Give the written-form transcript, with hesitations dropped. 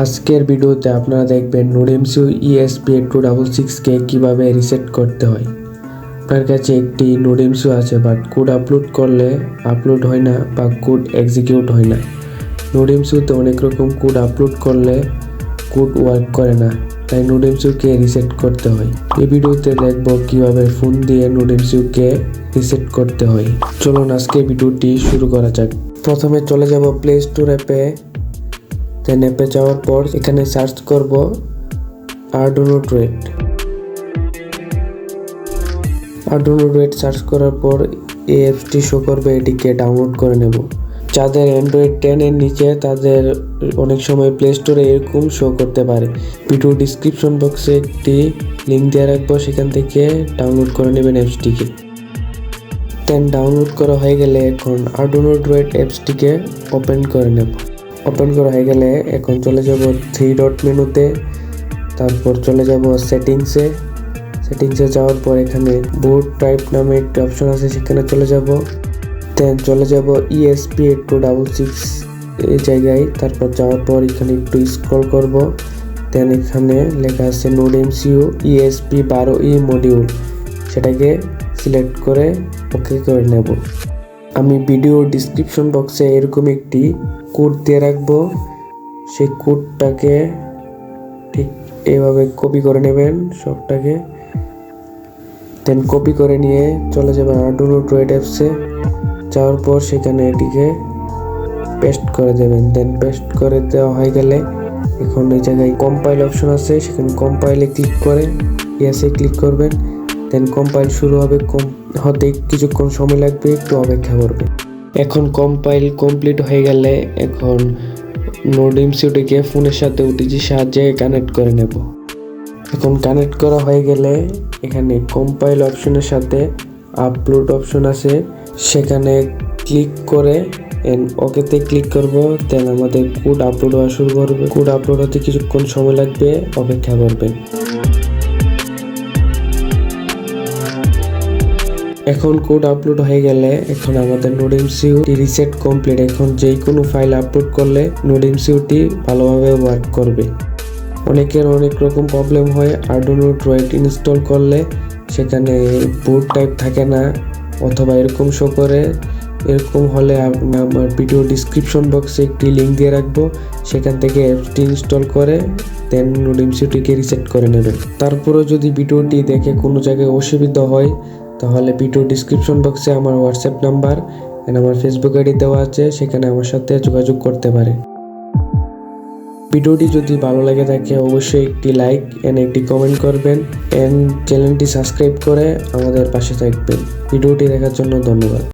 আজকের ভিডিওতে আপনারা দেখবেন নোডএমসিইউ ESP8266কে কিভাবে রিসেট করতে হয়। আপনার কাছে একটি নোডএমসিইউ আছে বাট কোড আপলোড করলে আপলোড হয় না বা কোড এক্সিকিউট হয় না। নোডএমসিইউতে অনেক রকম কোড আপলোড করলে কোড ওয়ার্ক করে না, তাই নোডএমসিইউকে রিসেট করতে হয়। এই ভিডিওতে দেখব কিভাবে ফোন দিয়ে নোডএমসিইউকে রিসেট করতে হয়। চলুন আজকে ভিডিওটি শুরু করা যাক। প্রথমে চলে যাব প্লে স্টোর অ্যাপে। দেন অ্যাপে যাওয়ার পর এখানে সার্চ করব Arduino droid. Arduino droid search করার পর এই অ্যাপসটি শো করবে, এটিকে ডাউনলোড করে নেব। যাদের অ্যান্ড্রয়েড 10 এর নিচে তাদের অনেক সময় প্লে স্টোরে এরকম শো করতে পারে। ভিডিও ডিসক্রিপশন বক্সে একটি লিঙ্ক দিয়ে রাখবো, সেখান থেকে ডাউনলোড করে নেবেন অ্যাপসটিকে। দেন ডাউনলোড করা হয়ে গেলে এখন আরডুইনো ড্রয়েড অ্যাপসটিকে ওপেন করে নেব। ওপেন করা হয়ে গেলে এখন চলে যাব 3 ডট মেনুতে, তারপর চলে যাব সেটিংসে যাওয়ার পর এখানে বুট টাইপ নামে একটি অপশন আছে, সেখানে চলে যাব। দেন চলে যাব ESP8266 এই জায়গায়। তারপর যাওয়ার পর এখানে একটু স্ক্রল করব। দেন এখানে লেখা আছে নোডএমসিইউ ESP12E মডিউল, সেটাকে সিলেক্ট করে ওকে করে নেব। আমি ভিডিও ডিসক্রিপশন বক্সে এরকম একটি কোড দিয়ে রাখবো, সেই কোডটাকে ঠিক এইভাবে কপি করে নেবেন সবটাকে। দেন কপি করে নিয়ে চলে যাবেন আরডুইনো ড্রয়েড অ্যাপসে। যাওয়ার পর সেখানে এটিকে পেস্ট করে দেবেন। দেন পেস্ট করে দেওয়া হয়ে গেলে এখন এই জায়গায় কম্পাইল অপশন আছে, সেখানে কম্পাইলে ক্লিক করে ইয়েসে ক্লিক করবেন। দেন কম্পাইল শুরু হবে, হতে কিছুক্ষণ সময় লাগবে, একটু অপেক্ষা করবে। এখন কম্পাইল কমপ্লিট হয়ে গেলে এখন নোডএমসিইউটিকে ফোনের সাথে ওটিজির সাহায্যে কানেক্ট করে নেব। এখন কানেক্ট করা হয়ে গেলে এখানে কম্পাইল অপশনের সাথে আপলোড অপশন আছে, সেখানে ক্লিক করে ওকেতে ক্লিক করব। দেন আমাদের কোড আপলোড হওয়া শুরু করবে। কোড আপলোড হতে কিছুক্ষণ সময় লাগবে, অপেক্ষা করবেন। এখন কোড আপলোড হয়ে গেলে এখন আমাদের নোডএমসিইউটি রিসেট কমপ্লিট। এখন যেই কোনো ফাইল আপলোড করলে নোডএমসিইউটি ভালোভাবে ওয়ার্ক করবে। অনেকের অনেক রকম প্রবলেম হয়, আরডুইনো ড্রয়েড ইনস্টল করলে সেখানে বুট টাইপ থাকে না অথবা এরকম শো করে। এরকম হলে আমার ভিডিও ডিসক্রিপশন বক্সে একটি লিঙ্ক দিয়ে রাখবো, সেখান থেকে অ্যাপসটি ইনস্টল করে দেন নোডএমসিইউটিকে রিসেট করে নেবেন। তারপরেও যদি ভিডিওটি দেখে কোনো জায়গায় অসুবিধা হয় তাহলে ভিডিও ডিসক্রিপশন বক্সে আমার হোয়াটসঅ্যাপ নাম্বার এন্ড আমার ফেসবুক আইডি দেওয়া আছে, সেখানে আমার সাথে যোগাযোগ করতে পারে। ভিডিওটি যদি ভালো লাগে থাকে অবশ্যই একটি লাইক এন্ড একটি কমেন্ট করবেন এন্ড চ্যানেলটি সাবস্ক্রাইব করে আমাদের পাশে থাকবেন। ভিডিওটি দেখার জন্য ধন্যবাদ।